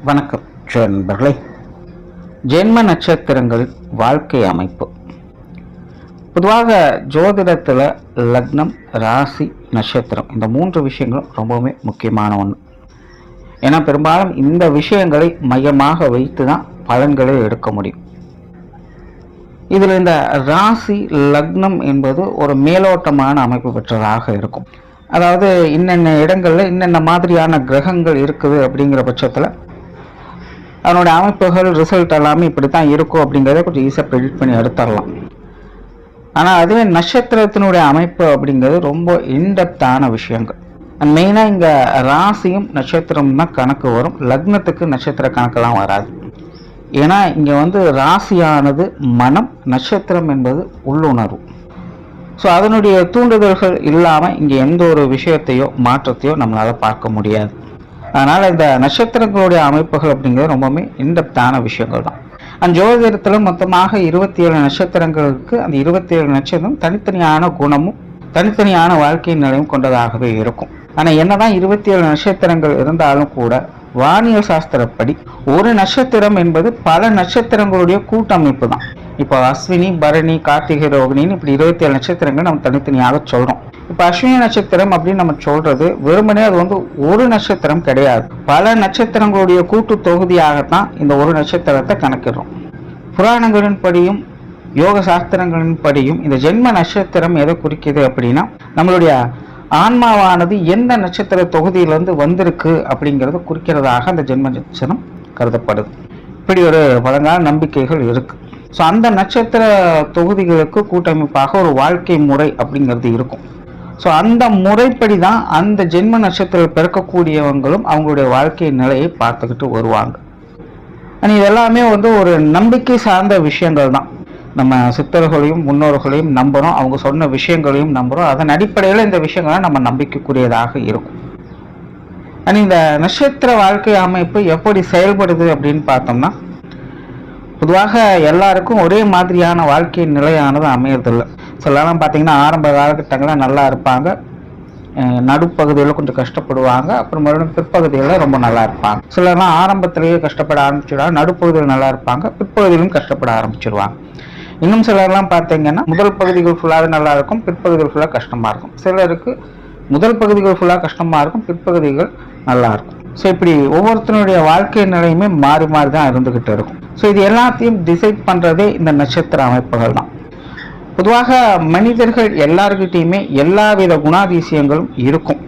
வணக்கம் நண்பர்களே. ஜென்ம நட்சத்திரங்களின் வாழ்க்கை அமைப்பு. பொதுவாக ஜோதிடத்தில் லக்னம், ராசி, நட்சத்திரம் இந்த 3 விஷயங்களும் ரொம்பவுமே முக்கியமான ஒன்று. ஏன்னா பெரும்பாலும் இந்த விஷயங்களை மையமாக வைத்து தான் பலன்களை எடுக்க முடியும். இதில் இந்த ராசி, லக்னம் என்பது ஒரு மேலோட்டமான அமைப்பு பெற்றதாக இருக்கும். அதாவது இன்னென்ன இடங்களில் இன்னென்ன மாதிரியான கிரகங்கள் இருக்குது அப்படிங்கிற பட்சத்தில் அதனுடைய அமைப்புகள், ரிசல்ட் எல்லாமே இப்படி தான் இருக்கும் அப்படிங்கிறத கொஞ்சம் ஈஸியாக ப்ரெடிக்ட் பண்ணி எடுத்துடலாம். ஆனால் அதுவே நட்சத்திரத்தினுடைய அமைப்பு அப்படிங்கிறது ரொம்ப இன்டெப்தான விஷயங்கள். மெயினாக இங்கே ராசியும் நட்சத்திரம் தான் கணக்கு வரும். லக்னத்துக்கு நட்சத்திர கணக்கெல்லாம் வராது. ஏன்னா இங்கே ராசியானது மனம், நட்சத்திரம் என்பது உள்ளுணர்வு. ஸோ அதனுடைய தூண்டுதல்கள் இல்லாமல் இங்கே எந்த ஒரு விஷயத்தையோ மாற்றத்தையோ நம்மளால் பார்க்க முடியாது. அதனால் இந்த நட்சத்திரங்களுடைய அமைப்புகள் அப்படிங்கிறது ரொம்பவுமே இன்டெப்தான விஷயங்கள் தான். அந்த ஜோதிடத்தில் மொத்தமாக 27 நட்சத்திரங்களுக்கு அந்த 27 நட்சத்திரம் தனித்தனியான குணமும் தனித்தனியான வாழ்க்கை நிலையும் கொண்டதாகவே இருக்கும். ஆனால் என்னதான் 27 நட்சத்திரங்கள் இருந்தாலும் கூட வானியல் சாஸ்திரப்படி ஒரு நட்சத்திரம் என்பது பல நட்சத்திரங்களுடைய கூட்டமைப்பு தான். இப்போ அஸ்வினி, பரணி, கார்த்திகை, ரோகிணின்னு இப்படி 27 நட்சத்திரங்கள் நம்ம தனித்தனியாக சொல்கிறோம். இப்போ அஸ்வினி நட்சத்திரம் அப்படின்னு நம்ம சொல்றது வெறுமனே அது ஒரு நட்சத்திரம் கிடையாது. பல நட்சத்திரங்களுடைய கூட்டு தொகுதியாகத்தான் இந்த ஒரு நட்சத்திரத்தை கணக்கிடுறோம். புராணங்களின் படியும் யோக சாஸ்திரங்களின் படியும் இந்த ஜென்ம நட்சத்திரம் எதை குறிக்குது அப்படின்னா நம்மளுடைய ஆன்மாவானது எந்த நட்சத்திர தொகுதியிலிருந்து வந்திருக்கு அப்படிங்கிறத குறிக்கிறதாக அந்த ஜென்ம நட்சத்திரம் கருதப்படுது. இப்படி ஒரு பழங்கால நம்பிக்கைகள் இருக்கு. ஸோ அந்த நட்சத்திர தொகுதிகளுக்கு கூட்டமைப்பாக ஒரு வாழ்க்கை முறை அப்படிங்கிறது இருக்கும். ஸோ அந்த முறைப்படி தான் அந்த ஜென்ம நட்சத்திரம் பிறக்கக்கூடியவங்களும் அவங்களுடைய வாழ்க்கை நிலையை பார்த்துக்கிட்டு வருவாங்க. இதெல்லாமே ஒரு நம்பிக்கை சார்ந்த விஷயங்கள் தான். நம்ம சித்தர்களையும் முன்னோர்களையும் நம்புகிறோம், அவங்க சொன்ன விஷயங்களையும் நம்புகிறோம். அதன் அடிப்படையில் இந்த விஷயங்கள்லாம் நம்ம நம்பிக்கைக்குரியதாக இருக்கும். இந்த நட்சத்திர வாழ்க்கை அமைப்பு எப்படி செயல்படுது அப்படின்னு பார்த்தோம்னா, பொதுவாக எல்லாருக்கும் ஒரே மாதிரியான வாழ்க்கை நிலையானது அமையறதில்லை. சிலலாம் பார்த்தீங்கன்னா ஆரம்ப காலகட்டங்களில் நல்லா இருப்பாங்க, நடுப்பகுதியில் கொஞ்சம் கஷ்டப்படுவாங்க, அப்புறம் மறுபடியும் பிற்பகுதியில் ரொம்ப நல்லா இருப்பாங்க. சிலர்லாம் ஆரம்பத்திலேயே கஷ்டப்பட ஆரம்பிச்சிடுவாங்க, நடுப்பகுதியில் நல்லா இருப்பாங்க, பிற்பகுதியிலும் கஷ்டப்பட ஆரம்பிச்சிடுவாங்க. இன்னும் சிலர்லாம் பார்த்தீங்கன்னா முதல் பகுதிகள் ஃபுல்லாகவே நல்லா இருக்கும், பிற்பகுதிகள் ஃபுல்லாக கஷ்டமாக இருக்கும். சிலருக்கு முதல் பகுதிகள் ஃபுல்லாக கஷ்டமாக இருக்கும், பிற்பகுதிகள் நல்லா இருக்கும். ஸோ இப்படி ஒவ்வொருத்தனுடைய வாழ்க்கை நிலையுமே மாறி மாறி தான் இருந்துக்கிட்டு இருக்கும். ஸோ இது எல்லாத்தையும் டிசைட் பண்ணுறதே இந்த நட்சத்திர அமைப்புகள் தான். பொதுவாக மனிதர்கள் எல்லாருக்கிட்டையுமே எல்லா வித குணாதிசயங்களும் இருக்கும்.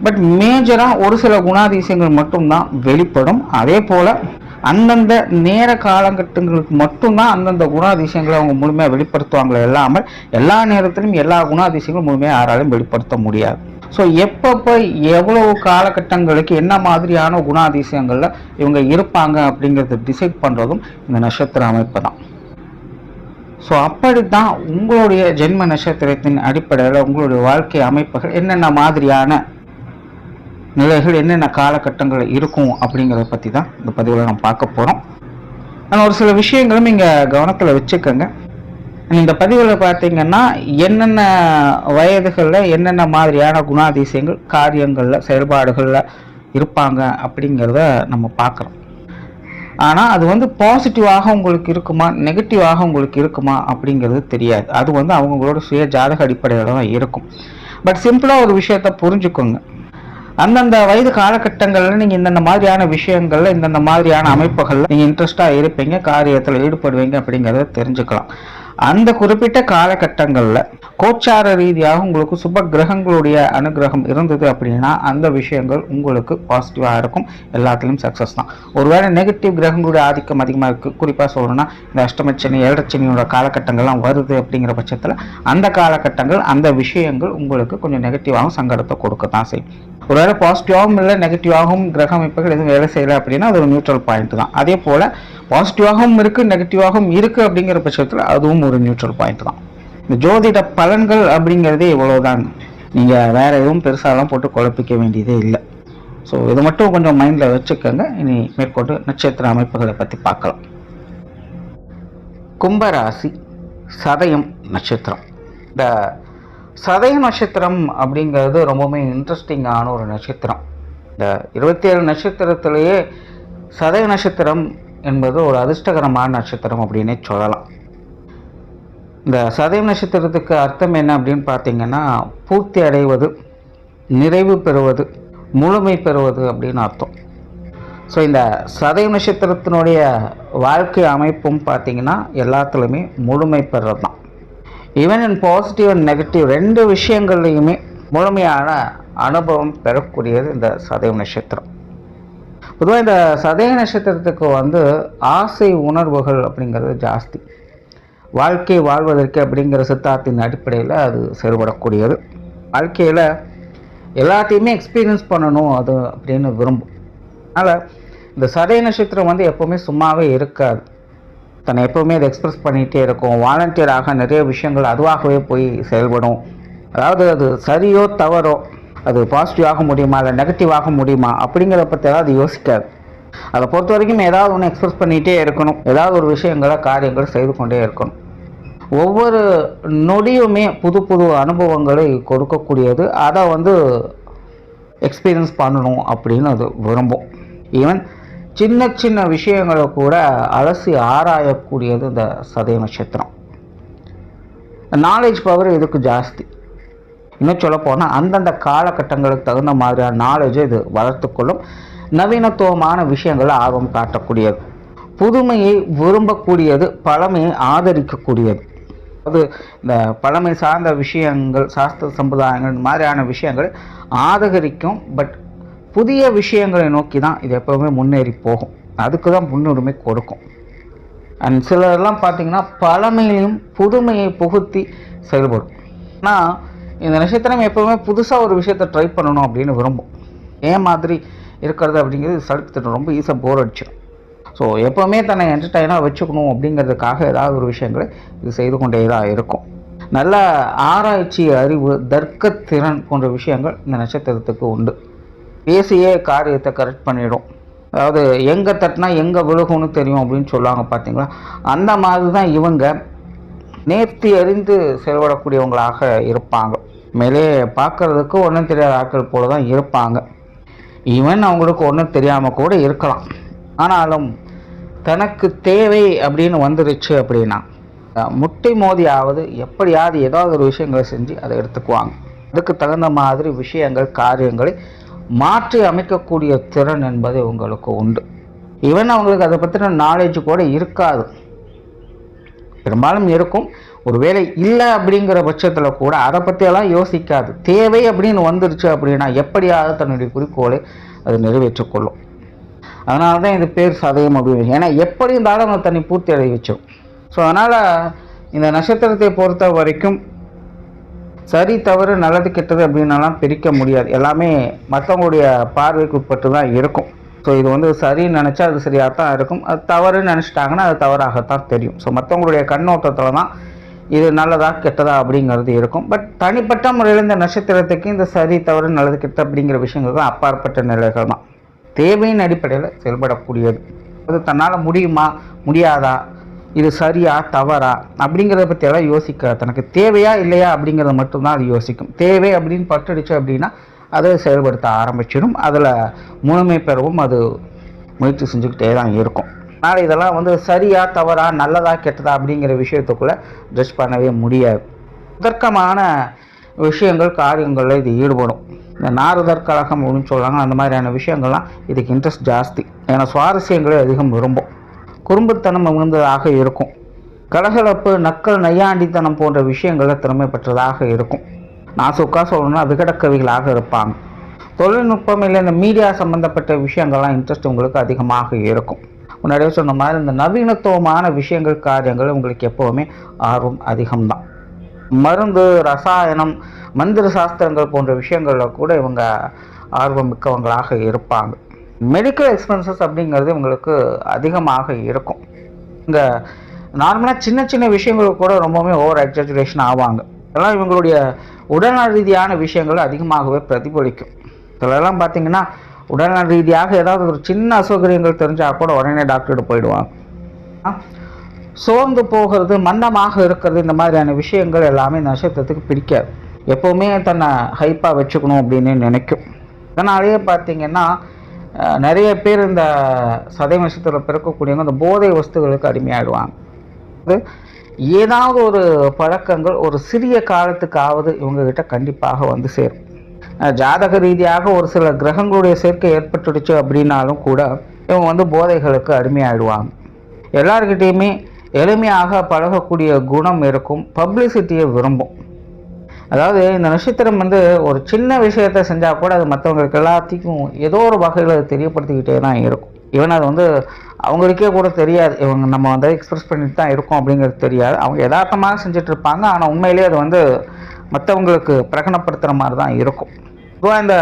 பட் மேஜராக ஒரு சில குணாதிசயங்கள் மட்டும்தான் வெளிப்படும். அதே போல் அந்தந்த நேர காலகட்டங்களுக்கு மட்டும்தான் அந்தந்த குணாதிசயங்களை அவங்க முழுமையாக வெளிப்படுத்துவாங்களே இல்லாமல் எல்லா நேரத்திலும் எல்லா குணாதிசயங்களும் முழுமையாக யாராலும் வெளிப்படுத்த முடியாது. ஸோ எப்பப்போ எவ்வளவு காலகட்டங்களுக்கு என்ன மாதிரியான குணாதிசயங்களில் இவங்க இருப்பாங்க அப்படிங்கிறத டிசைட் பண்ணுறதும் இந்த நட்சத்திர அமைப்பு தான். ஸோ அப்படி தான் உங்களுடைய ஜென்ம நட்சத்திரத்தின் அடிப்படையில் உங்களுடைய வாழ்க்கை அமைப்புகள் என்னென்ன மாதிரியான நிலைகள் என்னென்ன காலகட்டங்கள் இருக்கும் அப்படிங்கிறத பற்றி தான் இந்த பதிவில் நம்ம பார்க்க போகிறோம். ஆனால் ஒரு சில விஷயங்களும் இங்கே கவனத்தில் வச்சுக்கோங்க. இந்த பதிவில் பார்த்தீங்கன்னா என்னென்ன வயதுகளில் என்னென்ன மாதிரியான குணாதிசயங்கள் காரியங்களில் செயல்பாடுகளில் இருப்பாங்க அப்படிங்கிறத நம்ம பார்க்குறோம். ஆனால் அது பாசிட்டிவாக உங்களுக்கு இருக்குமா நெகட்டிவாக உங்களுக்கு இருக்குமா அப்படிங்கிறது தெரியாது. அது அவங்களோட சுய ஜாதக அடிப்படையில் தான் இருக்கும். பட் சிம்பிளாக ஒரு விஷயத்தை புரிஞ்சுக்கோங்க. அந்தந்த வயது காலகட்டங்களில் நீங்கள் இந்தந்த மாதிரியான விஷயங்களில் இந்தந்த மாதிரியான அமைப்புகளில் நீங்கள் இன்ட்ரெஸ்டாக இருப்பீங்க, காரியத்தில் ஈடுபடுவீங்க அப்படிங்கிறத தெரிஞ்சுக்கலாம். அந்த குறிப்பிட்ட காலகட்டங்களில் கோச்சார ரீதியாக உங்களுக்கு சுப கிரகங்களுடைய அனுகிரகம் இருந்தது அப்படின்னா அந்த விஷயங்கள் உங்களுக்கு பாசிட்டிவாக இருக்கும், எல்லாத்துலேயும் சக்ஸஸ் தான். ஒருவேளை நெகட்டிவ் கிரகங்களுடைய ஆதிக்கம் அதிகமாக இருக்குது, குறிப்பாக சொல்லணும்னா இந்த அஷ்டமச்சனி, ஏழரைச்சனியோட காலகட்டங்கள்லாம் வருது அப்படிங்கிற பட்சத்தில் அந்த காலகட்டங்கள் அந்த விஷயங்கள் உங்களுக்கு கொஞ்சம் நெகட்டிவாகவும் சங்கடத்தை கொடுக்க தான் செய்யும். ஒருவேளை பாசிட்டிவாகவும் இல்லை நெகட்டிவாகவும் கிரக அமைப்புகள் எதுவும் வேலை செய்யலை அப்படின்னா அது ஒரு நியூட்ரல் பாயிண்ட் தான். அதே போல் பாசிட்டிவாகவும் இருக்குது நெகட்டிவாகவும் இருக்குது அப்படிங்கிற பட்சத்தில் அதுவும் ஒரு நியூட்ரல் பாயிண்ட் தான். இந்த ஜோதிட பலன்கள் அப்படிங்கிறதே இவ்வளோதாங்க. நீங்கள் வேறு எதுவும் பெருசாலாம் போட்டு குழப்பிக்க வேண்டியதே இல்லை. ஸோ இதை மட்டும் கொஞ்சம் மைண்டில் வச்சுக்கோங்க. இனி மேற்கொண்டு நட்சத்திர அமைப்புகளை பற்றி பார்க்கலாம். கும்பராசி, சதயம் நட்சத்திரம். இந்த சதய நட்சத்திரம் அப்படிங்கிறது ரொம்பவுமே இன்ட்ரெஸ்டிங்கான ஒரு நட்சத்திரம். இந்த 27 நட்சத்திரத்திலேயே சதய நட்சத்திரம் என்பது ஒரு அதிர்ஷ்டகரமான நட்சத்திரம் அப்படின்னே சொல்லலாம். இந்த சதய நட்சத்திரத்துக்கு அர்த்தம் என்ன அப்படின்னு பார்த்தீங்கன்னா, பூர்த்தி அடைவது, நிறைவு பெறுவது, முழுமை பெறுவது அப்படின்னு அர்த்தம். ஸோ இந்த சதய நட்சத்திரத்தினுடைய வாழ்க்கை அமைப்பும் பார்த்திங்கன்னா எல்லாத்துலேயுமே முழுமை பெறுறது தான். Even in positive and negative 2 விஷயங்கள்லையுமே முழுமையான அனுபவம் பெறக்கூடியது இந்த சதய நட்சத்திரம். பொதுவாக இந்த சதய நட்சத்திரத்துக்கு ஆசை உணர்வுகள் அப்படிங்கிறது ஜாஸ்தி. வாழ்க்கை வாழ்வதற்கு அப்படிங்கிற சித்தார்த்தின் அடிப்படையில் அது செயல்படக்கூடியது. வாழ்க்கையில் எல்லாத்தையுமே எக்ஸ்பீரியன்ஸ் பண்ணணும் அது அப்படின்னு விரும்பும். அதனால் இந்த சதய நட்சத்திரம் எப்போவுமே சும்மாவே இருக்காது. தன்னை எப்போவுமே அதை எக்ஸ்பிரஸ் பண்ணிகிட்டே இருக்கும். வாலண்டியராக நிறைய விஷயங்கள் அதுவாகவே போய் செயல்படும். அதாவது அது சரியோ தவறோ, அது பாசிட்டிவாக முடியுமா இல்லை நெகட்டிவாக முடியுமா அப்படிங்கிறத பற்றி அது யோசிக்காது. அதை பொறுத்த வரைக்கும் ஏதாவது ஒன்று எக்ஸ்பிரஸ் பண்ணிகிட்டே இருக்கணும், ஏதாவது ஒரு விஷயங்களை காரியங்கள் செய்து கொண்டே இருக்கணும். ஒவ்வொரு நொடியுமே புது புது அனுபவங்களை கொடுக்கக்கூடியது. அதை எக்ஸ்பீரியன்ஸ் பண்ணணும் அப்படின்னு அது விரும்பும். ஈவன் சின்ன சின்ன விஷயங்களை கூட அலசி ஆராயக்கூடியது இந்த சதய நட்சத்திரம். நாலேஜ் பவர் இதுக்கு ஜாஸ்தி. இன்னும் சொல்ல போனால் அந்தந்த காலகட்டங்களுக்கு தகுந்த மாதிரியான நாலேஜை இது வளர்த்துக்கொள்ளும். நவீனத்துவமான விஷயங்களை ஆர்வம் காட்டக்கூடியது, புதுமையை விரும்பக்கூடியது, பழமையை ஆதரிக்கக்கூடியது. அது இந்த பழமை சார்ந்த விஷயங்கள், சாஸ்திர சம்பிரதாயங்கள் மாதிரியான விஷயங்கள் ஆதரிக்கும். பட் புதிய விஷயங்களை நோக்கி தான் இது எப்போவுமே முன்னேறி போகும். அதுக்கு தான் முன்னுரிமை கொடுக்கும். அண்ட் சிலர்லாம் பார்த்திங்கன்னா பழமையிலையும் புதுமையை புகுத்தி செயல்படும். ஆனால் இந்த நட்சத்திரம் எப்போவுமே புதுசாக ஒரு விஷயத்தை ட்ரை பண்ணணும் அப்படின்னு விரும்பும். ஏன் மாதிரி இருக்கிறது அப்படிங்கிறது சலித்து ரொம்ப ஈஸியாக போர் அடிச்சிடும். ஸோ எப்போவுமே தன்னை என்டர்டைனாக வச்சுக்கணும் அப்படிங்கிறதுக்காக ஏதாவது ஒரு விஷயங்களை இது செய்து கொண்டே தான் இருக்கும். நல்ல ஆராய்ச்சி, அறிவு, தர்க்கத்திறன் போன்ற விஷயங்கள் இந்த நட்சத்திரத்துக்கு உண்டு. பேசியே காரியத்தை கரெக்ட் பண்ணிடும். அதாவது எங்கே தட்டினா எங்கே விழுகும்னு தெரியும் அப்படின்னு சொல்லுவாங்க பார்த்தீங்களா, அந்த மாதிரி தான் இவங்க நேர்த்தி அறிந்து செயல்படக்கூடியவங்களாக இருப்பாங்க. மேலே பார்க்குறதுக்கு ஒன்றும் தெரியாத ஆட்கள் போல தான் இருப்பாங்க. ஈவன் அவங்களுக்கு ஒன்றும் தெரியாமல் கூட இருக்கலாம். ஆனாலும் தனக்கு தேவை அப்படின்னு வந்துருச்சு அப்படின்னா முட்டை மோதியாவது எப்படியாவது ஏதாவது ஒரு விஷயங்களை செஞ்சு அதை எடுத்துக்குவாங்க. அதுக்கு தகுந்த மாதிரி விஷயங்கள், காரியங்களை மாற்றி அமைக்கக்கூடிய திறன் என்பது உங்களுக்கு உண்டு. ஈவன் அவங்களுக்கு அதை பற்றின நாலேஜ் கூட இருக்காது, பெரும்பாலும் இருக்கும். ஒருவேளை இல்லை அப்படிங்கிற பட்சத்தில் கூட அதை பற்றியெல்லாம் யோசிக்காது. தேவை அப்படின்னு வந்துருச்சு அப்படின்னா எப்படியாவது தன்னுடைய குறிக்கோளை அது நிறைவேற்றிக்கொள்ளும். அதனால தான் இது பேர் சதயம் அப்படின்னு. ஏன்னா எப்படி இருந்தாலும் அவங்க தன்னை பூர்த்தி அடைய வச்சிடும். ஸோ அதனால் இந்த நட்சத்திரத்தை பொறுத்த வரைக்கும் சரி தவறு நல்லது கெட்டது அப்படின்னாலாம் பிரிக்க முடியாது. எல்லாமே மற்றவங்களுடைய பார்வைக்கு உட்பட்டு தான் இருக்கும். ஸோ இது சரின்னு நினச்சா அது சரியாக தான் இருக்கும், அது தவறுன்னு நினச்சிட்டாங்கன்னா அது தவறாகத்தான் தெரியும். ஸோ மற்றவங்களுடைய கண்ணோட்டத்தில் தான் இது நல்லதா கெட்டதா அப்படிங்கிறது இருக்கும். பட் தனிப்பட்ட முறையில் இந்த நட்சத்திரத்துக்கு இந்த சரி தவறு நல்லது கெட்ட அப்படிங்கிற விஷயங்கள் தான் அப்பாற்பட்ட நிலைகள் தான். தேவையின் அடிப்படையில் செயல்படக்கூடியது. அது தன்னால் முடியுமா முடியாதா, இது சரியா தவறா அப்படிங்கிறத பற்றியெல்லாம் யோசிக்க, தனக்கு தேவையா இல்லையா அப்படிங்கிறத மட்டும்தான் அது யோசிக்கும். தேவை அப்படின்னு பட்டுடுச்சு அப்படின்னா அதை செயல்படுத்த ஆரம்பிச்சிடும். அதில் முழுமை பெறவும் அது முயற்சி செஞ்சுக்கிட்டே தான் இருக்கும். அதனால் இதெல்லாம் சரியா தவறா நல்லதா கெட்டதா அப்படிங்கிற விஷயத்துக்குள்ளே ஜட்ஜ் பண்ணவே முடியாது. தர்க்கமான விஷயங்கள், காரியங்களில் இது ஈடுபடும். இந்த நாரதர் கழகம் அப்படின்னு சொல்கிறாங்க, அந்த மாதிரியான விஷயங்கள்லாம் இதுக்கு இன்ட்ரெஸ்ட் ஜாஸ்தி. ஏன்னா சுவாரஸ்யங்களே அதிகம் விரும்பும். குறும்புத்தனம் மிகுந்ததாக இருக்கும். கலகலப்பு, நக்கல், நையாண்டித்தனம் போன்ற விஷயங்களில் திறமை பெற்றதாக இருக்கும். நாசுக்கா சொல்லணும்னா விகடக்கவிகளாக இருப்பாங்க. தொழில்நுட்பம் இல்லை இந்த மீடியா சம்மந்தப்பட்ட விஷயங்கள்லாம் இன்ட்ரெஸ்ட் உங்களுக்கு அதிகமாக இருக்கும். முன்னாடியே சொன்ன மாதிரி இந்த நவீனத்துவமான விஷயங்கள், காரியங்கள் உங்களுக்கு எப்போவுமே ஆர்வம் அதிகம்தான். மருந்து, ரசாயனம், மந்திர சாஸ்திரங்கள் போன்ற விஷயங்களில் கூட இவங்க ஆர்வம் மிக்கவங்களாக இருப்பாங்க. மெடிக்கல் எக்ஸ்பென்சஸ் அப்படிங்கிறது இவங்களுக்கு அதிகமாக இருக்கும். இங்கே நார்மலாக சின்ன சின்ன விஷயங்களுக்கு கூட ரொம்பவுமே ஓவர் எக்ஸாஜுரேஷன் ஆவாங்க. இதெல்லாம் இவங்களுடைய உடல்நல ரீதியான விஷயங்கள் அதிகமாகவே பிரதிபலிக்கும். இதெல்லாம் பார்த்திங்கன்னா உடல்நல ரீதியாக ஏதாவது ஒரு சின்ன அசௌகரியங்கள் தெரிஞ்சால் கூட உடனே டாக்டர்கிட்ட போயிடுவாங்க. சோர்ந்து போகிறது, மந்தமாக இருக்கிறது, இந்த மாதிரியான விஷயங்கள் எல்லாமே நட்சத்திரத்துக்கு பிடிக்காது. எப்போவுமே தன்னை ஹைப்பாக வச்சுக்கணும் அப்படின்னு நினைக்கும். அதனாலேயே பார்த்திங்கன்னா நிறைய பேர் இந்த சதய நட்சத்திரத்தில் பிறக்கக்கூடியவங்க இந்த போதை வஸ்துகளுக்கு அடிமையாயிடுவாங்க. அது ஏதாவது ஒரு பழக்கங்கள் ஒரு சிறிய காலத்துக்காவது இவங்ககிட்ட கண்டிப்பாக வந்து சேரும். ஜாதக ரீதியாக ஒரு சில கிரகங்களுடைய சேர்க்கை ஏற்பட்டுடுச்சு அப்படின்னாலும் கூட இவங்க வந்து போதைகளுக்கு அடிமையாயிடுவாங்க. எல்லார்கிட்டேயுமே எளிமையாக பழகக்கூடிய குணம் இருக்கும், பப்ளிசிட்டியை விரும்பும். அதாவது இந்த நட்சத்திரம் வந்து ஒரு சின்ன விஷயத்தை செஞ்சால் கூட அது மற்றவங்களுக்கு எல்லாத்தையும் ஏதோ ஒரு வகையில் அது தெரியப்படுத்திக்கிட்டே தான் இருக்கும். ஈவன் அது வந்து அவங்களுக்கே கூட தெரியாது, இவங்க நம்ம வந்து எக்ஸ்பிரஸ் பண்ணிட்டு தான் இருக்கோம் அப்படிங்கிறது தெரியாது. அவங்க யதார்த்தமாக செஞ்சுட்டு இருப்பாங்க, ஆனால் உண்மையிலேயே அது வந்து மற்றவங்களுக்கு பிரகடனப்படுத்துகிற மாதிரி தான் இருக்கும். பொதுவாக இந்த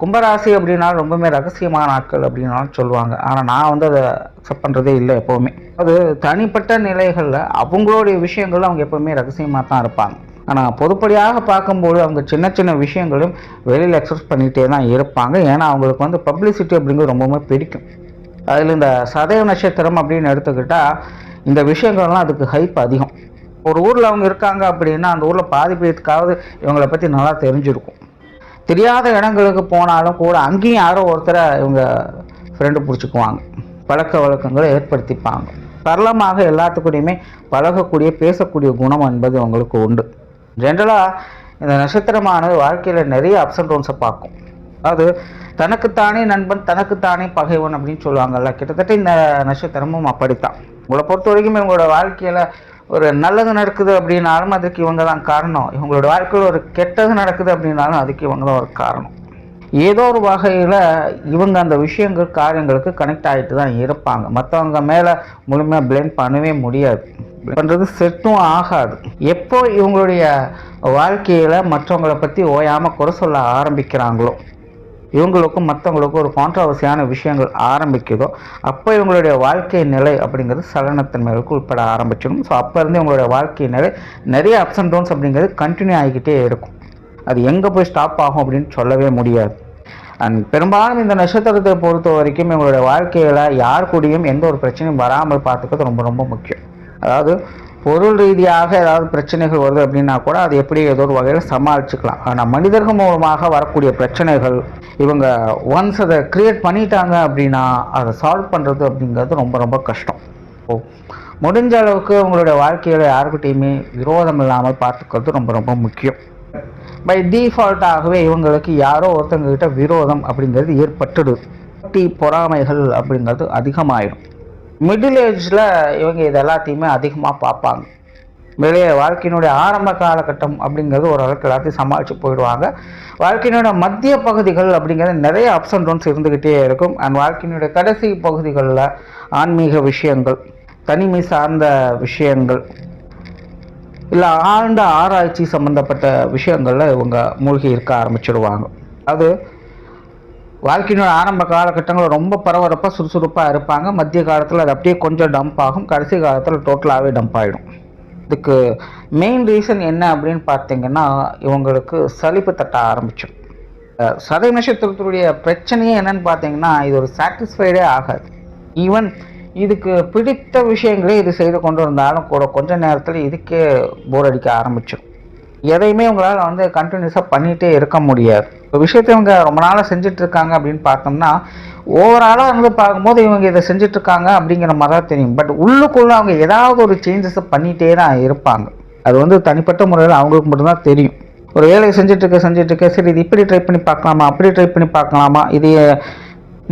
கும்பராசி அப்படின்னா ரொம்பவுமே ரகசியமான நாட்கள் அப்படின்னாலும் சொல்லுவாங்க. ஆனால் நான் வந்து அதை அக்செப்ட் பண்ணுறதே இல்லை எப்போவுமே. அது தனிப்பட்ட நிலைகளில் அவங்களுடைய விஷயங்கள் அவங்க எப்போவுமே ரகசியமாக தான் இருப்பாங்க. ஆனால் பொதுப்படியாக பார்க்கும்போது அவங்க சின்ன சின்ன விஷயங்களும் வெளியில் எக்ஸ்பிரஸ் பண்ணிகிட்டே தான் இருப்பாங்க. ஏன்னா அவங்களுக்கு வந்து பப்ளிசிட்டி அப்படிங்கிறது ரொம்பவுமே பிடிக்கும். அதில் இந்த சதய நட்சத்திரம் அப்படின்னு எடுத்துக்கிட்டால் இந்த விஷயங்கள்லாம் அதுக்கு ஹைப் அதிகம். ஒரு ஊரில் அவங்க இருக்காங்க அப்படின்னா அந்த ஊரில் பாதி பேருக்காவது இவங்களை பற்றி நல்லா தெரிஞ்சிருக்கும். தெரியாத இடங்களுக்கு போனாலும் கூட அங்கேயும் யாரோ ஒருத்தரை இவங்க ஃப்ரெண்டு பிடிச்சிக்குவாங்க, பழக்க வழக்கங்களை ஏற்படுத்திப்பாங்க. சரளமாக எல்லாத்துக்கூடையுமே பழகக்கூடிய பேசக்கூடிய குணம் என்பது அவங்களுக்கு உண்டு. ஜென்ரலாக இந்த நட்சத்திரமானது வாழ்க்கையில் நிறைய அப்ஸ் அண்ட் டவுன்ஸை பார்க்கும். அதாவது தனக்குத்தானே நண்பன் தனக்குத்தானே பகைவன் அப்படின்னு சொல்லுவாங்கல்ல, கிட்டத்தட்ட இந்த நட்சத்திரமும் அப்படித்தான். உங்களை பொறுத்த வரைக்கும் இவங்களோட வாழ்க்கையில் ஒரு நல்லது நடக்குது அப்படின்னாலும் அதுக்கு இவங்க தான் காரணம். இவங்களோட வாழ்க்கையில் ஒரு கெட்டது நடக்குது அப்படின்னாலும் அதுக்கு இவங்க தான் ஒரு காரணம். ஏதோ ஒரு வகையில் இவங்க அந்த விஷயங்கள் காரியங்களுக்கு கனெக்ட் ஆகிட்டு தான் இருப்பாங்க. மற்றவங்க மேலே முழுமையாக பிளேம் பண்ணவே முடியாது, பண்ணுறது செட்டும் ஆகாது. எப்போ இவங்களுடைய வாழ்க்கையில் மற்றவங்களை பற்றி ஓயாமல் குறை சொல்ல ஆரம்பிக்கிறாங்களோ, இவங்களுக்கும் மற்றவங்களுக்கும் ஒரு கான்ட்ரவர்சியான விஷயங்கள் ஆரம்பிக்குதோ, அப்போ இவங்களுடைய வாழ்க்கை நிலை அப்படிங்கிறது சலனத்தன்மைகளுக்கு உட்பட ஆரம்பிச்சிடும். ஸோ அப்போ இருந்து இவங்களுடைய வாழ்க்கை நிலை நிறைய அப்ஸ் அண்ட் டவுன்ஸ் அப்படிங்கிறது கண்டினியூ ஆகிக்கிட்டே இருக்கும். அது எங்கே போய் ஸ்டாப் ஆகும் அப்படின்னு சொல்லவே முடியாது. அண்ட் பெரும்பாலும் இந்த நட்சத்திரத்தை பொறுத்த வரைக்கும் இவங்களுடைய வாழ்க்கையில் யார் கூடயும் எந்த ஒரு பிரச்சனையும் வராமல் பார்த்துக்கிறது ரொம்ப ரொம்ப முக்கியம். அதாவது பொருள் ரீதியாக ஏதாவது பிரச்சனைகள் வருது அப்படின்னா கூட அது எப்படி ஏதோ ஒரு வகையில் சமாளிச்சுக்கலாம். ஆனால் மனிதர்கள் மூலமாக வரக்கூடிய பிரச்சனைகள் இவங்க ஒன்ஸ் அதை க்ரியேட் பண்ணிட்டாங்க அப்படின்னா அதை சால்வ் பண்ணுறது அப்படிங்கிறது ரொம்ப ரொம்ப கஷ்டம். முடிஞ்ச அளவுக்கு உங்களுடைய வாழ்க்கையில் யாருக்கிட்டையுமே விரோதம் இல்லாமல் பார்த்துக்கிறது ரொம்ப ரொம்ப முக்கியம். பை டிஃபால்ட்டாகவே இவங்களுக்கு யாரோ ஒருத்தவங்ககிட்ட விரோதம் அப்படிங்கிறது ஏற்பட்டுடுது. பொறாமைகள் அப்படிங்கிறது அதிகமாயிடும். மிடில் ஏஜில் இவங்க இது எல்லாத்தையுமே அதிகமாக பார்ப்பாங்க. வெளியே வாழ்க்கையினுடைய ஆரம்ப காலகட்டம் அப்படிங்கிறது ஓரளவுக்கு எல்லாத்தையும் சமாளித்து போயிடுவாங்க. வாழ்க்கையினுடைய மத்திய பகுதிகள் அப்படிங்கிறது நிறைய அப்ஸ் அண்ட் டவுன்ஸ் இருந்துக்கிட்டே இருக்கும். அண்ட் வாழ்க்கையினுடைய கடைசி பகுதிகளில் ஆன்மீக விஷயங்கள், தனிமை சார்ந்த விஷயங்கள், இல்லை ஆழ்ந்த ஆராய்ச்சி சம்மந்தப்பட்ட விஷயங்களில் இவங்க மூழ்கி இருக்க ஆரம்பிச்சிடுவாங்க. அது வாழ்க்கையினோட ஆரம்ப காலகட்டங்கள் ரொம்ப பரபரப்பாக சுறுசுறுப்பாக இருப்பாங்க. மத்திய காலத்தில் அது அப்படியே கொஞ்சம் டம்ப் ஆகும், கடைசி காலத்தில் டோட்டலாகவே டம்ப் ஆகிடும். இதுக்கு மெயின் ரீசன் என்ன அப்படின்னு பார்த்தீங்கன்னா இவங்களுக்கு சலிப்பு தட்ட ஆரம்பிச்சிடும். சதய நட்சத்திரத்துடைய பிரச்சனையே என்னன்னு பார்த்தீங்கன்னா இது ஒரு சாட்டிஸ்ஃபைடே ஆகாது. ஈவன் இதுக்கு பிடித்த விஷயங்களே இது செய்து கொண்டு இருந்தாலும் கூட கொஞ்ச நேரத்தில் இதுக்கே போர் அடிக்க ஆரம்பிச்சிடும். எதையுமே உங்களால் வந்து கண்டினியூஸாக பண்ணிகிட்டே இருக்க முடியாது. ஒரு விஷயத்தை இவங்க ரொம்ப நாளாக செஞ்சிட்ருக்காங்க அப்படின்னு பார்த்தோம்னா ஓவராலாக இருந்து பார்க்கும்போது இவங்க இதை செஞ்சிட்ருக்காங்க அப்படிங்கிற மாதிரி தான் தெரியும். பட் உள்ளுக்குள்ளே அவங்க ஏதாவது ஒரு சேஞ்சஸை பண்ணிகிட்டே தான் இருப்பாங்க. அது வந்து தனிப்பட்ட முறையில் அவங்களுக்கு மட்டும்தான் தெரியும். ஒரு வேலையை செஞ்சிட்ருக்க சரி இது இப்படி ட்ரை பண்ணி பார்க்கலாமா, அப்படி ட்ரை பண்ணி பார்க்கலாமா, இது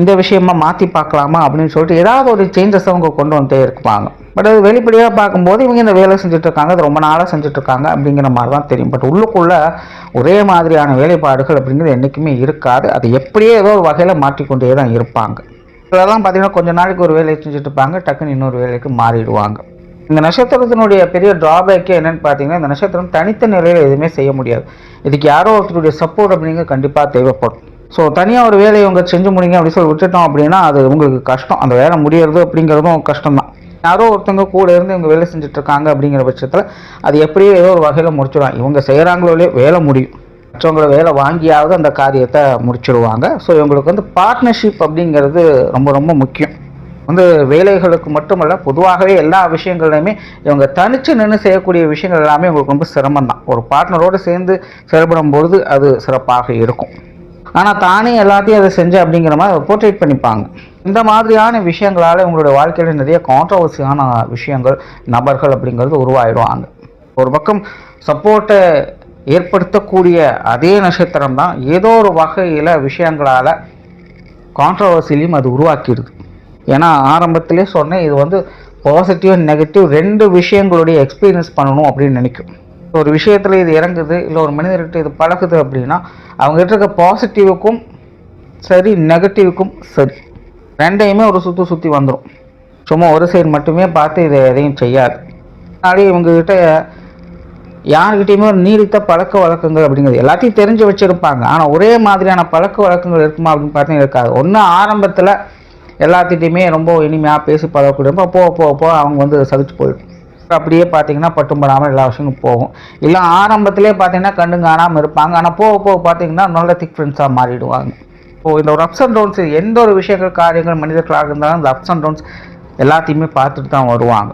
இந்த விஷயமா மாற்றி பார்க்கலாமா அப்படின்னு சொல்லிட்டு ஏதாவது ஒரு சேஞ்சஸ் அவங்க கொண்டு வந்துட்டே இருப்பாங்க. பட் அது வெளிப்படையாக பார்க்கும்போது இவங்க இந்த வேலை செஞ்சுட்ருக்காங்க, அது ரொம்ப நாளாக செஞ்சுட்ருக்காங்க அப்படிங்கிற மாதிரி தான் தெரியும். பட் உள்ளுக்குள்ளே ஒரே மாதிரியான வேலைப்பாடுகள் அப்படிங்கிறது என்றைக்குமே இருக்காது. அது எப்படியே ஏதோ ஒரு வகையில் மாற்றிக்கொண்டே தான் இருப்பாங்க. இதெல்லாம் பார்த்திங்கன்னா கொஞ்சம் நாளைக்கு ஒரு வேலையை செஞ்சுட்டு இருப்பாங்க, டக்குன்னு இன்னொரு வேலைக்கு மாறிடுவாங்க. இந்த நட்சத்திரத்தினுடைய பெரிய ட்ராபேக்கே என்னென்னு பார்த்தீங்கன்னா இந்த நட்சத்திரம் தனித்த நிலையில் எதுவுமே செய்ய முடியாது. இதுக்கு யாரோ ஒருத்தருடைய சப்போர்ட் அப்படிங்கிறது கண்டிப்பாக தேவைப்படும். ஸோ தனியாக ஒரு வேலையை இவங்க செஞ்சு முடிங்க அப்படின்னு சொல்லி விட்டுட்டோம் அப்படின்னா அது உங்களுக்கு கஷ்டம். அந்த வேலை முடியறது அப்படிங்கிறதும் கஷ்டம்தான். யாரோ ஒருத்தவங்க கூட இருந்து இவங்க வேலை செஞ்சுட்ருக்காங்க அப்படிங்கிற பட்சத்தில் அது எப்படியோ ஏதோ ஒரு வகையில் முடிச்சிடுவாங்க. இவங்க செய்கிறாங்களோலே வேலை முடியும், மற்றவங்கள வேலை வாங்கியாவது அந்த காரியத்தை முடிச்சிடுவாங்க. ஸோ இவங்களுக்கு வந்து பார்ட்னர்ஷிப் அப்படிங்கிறது ரொம்ப ரொம்ப முக்கியம். வந்து வேலைகளுக்கு மட்டுமல்ல, பொதுவாகவே எல்லா விஷயங்கள்லையுமே இவங்க தனித்து நின்று செய்யக்கூடிய விஷயங்கள் எல்லாமே இவங்களுக்கு ரொம்ப சிரமம் தான். ஒரு பார்ட்னரோடு சேர்ந்து செயல்படும் பொழுது அது சிறப்பாக இருக்கும். ஆனால் தானே எல்லாத்தையும் அதை செஞ்சு அப்படிங்கிற மாதிரி போர்ட்ரேட் பண்ணிப்பாங்க. இந்த மாதிரியான விஷயங்களால் உங்களுடைய வாழ்க்கையில் நிறைய கான்ட்ரவர்சியான விஷயங்கள், நபர்கள் அப்படிங்கிறது உருவாயிடுவாங்க. ஒரு பக்கம் சப்போர்ட்டை ஏற்படுத்தக்கூடிய அதே நட்சத்திரம் தான் ஏதோ ஒரு வகையில் விஷயங்களால் கான்ட்ரவர்சிலையும் அது உருவாக்கிடுது. ஏன்னா ஆரம்பத்திலே சொன்னேன், இது பாசிட்டிவ் அண்ட் நெகட்டிவ் 2 விஷயங்களுடைய எக்ஸ்பீரியன்ஸ் பண்ணணும் அப்படின்னு நினைக்கும். ஒரு விஷயத்தில் இது இறங்குது, இல்லை ஒரு மனிதர்கிட்ட இது பழகுது அப்படின்னா அவங்ககிட்ட இருக்க பாசிட்டிவுக்கும் சரி நெகட்டிவுக்கும் சரி 2யுமே ஒரு சுற்றி வந்துடும். சும்மா ஒரு சைடு மட்டுமே பார்த்து இதை எதையும் செய்யாது. அதனாலே இவங்ககிட்ட யார்கிட்டையுமே ஒரு நீடித்த பழக்க வழக்கங்கள் அப்படிங்கிறது எல்லாத்தையும் தெரிஞ்சு வச்சுருப்பாங்க. ஆனால் ஒரே மாதிரியான பழக்க வழக்கங்கள் இருக்குமா அப்படின்னு பார்த்தீங்கன்னா இருக்காது. ஒன்று ஆரம்பத்தில் எல்லாத்திட்டையுமே ரொம்ப இனிமையாக பேசி பழகக்கூடிய போக அவங்க சகிச்சு போயிடும். அப்படியே பார்த்தீங்கன்னா பட்டும் படாமல் எல்லா விஷயங்களும் போகும். இல்லை ஆரம்பத்திலே பார்த்தீங்கன்னா கண்டு காணாமல் இருப்பாங்க. ஆனால் போக பார்த்தீங்கன்னா நல்ல திக் ஃப்ரெண்ட்ஸாக மாறிடுவாங்க. இந்த ஒரு அப்ஸ் அண்ட் டவுன்ஸ், எந்த ஒரு விஷயங்கள் காரியங்கள் மனிதர்களாக இருந்தாலும் இந்த அப்ஸ் அண்ட் டவுன்ஸ் எல்லாத்தையுமே பார்த்துட்டு தான் வருவாங்க.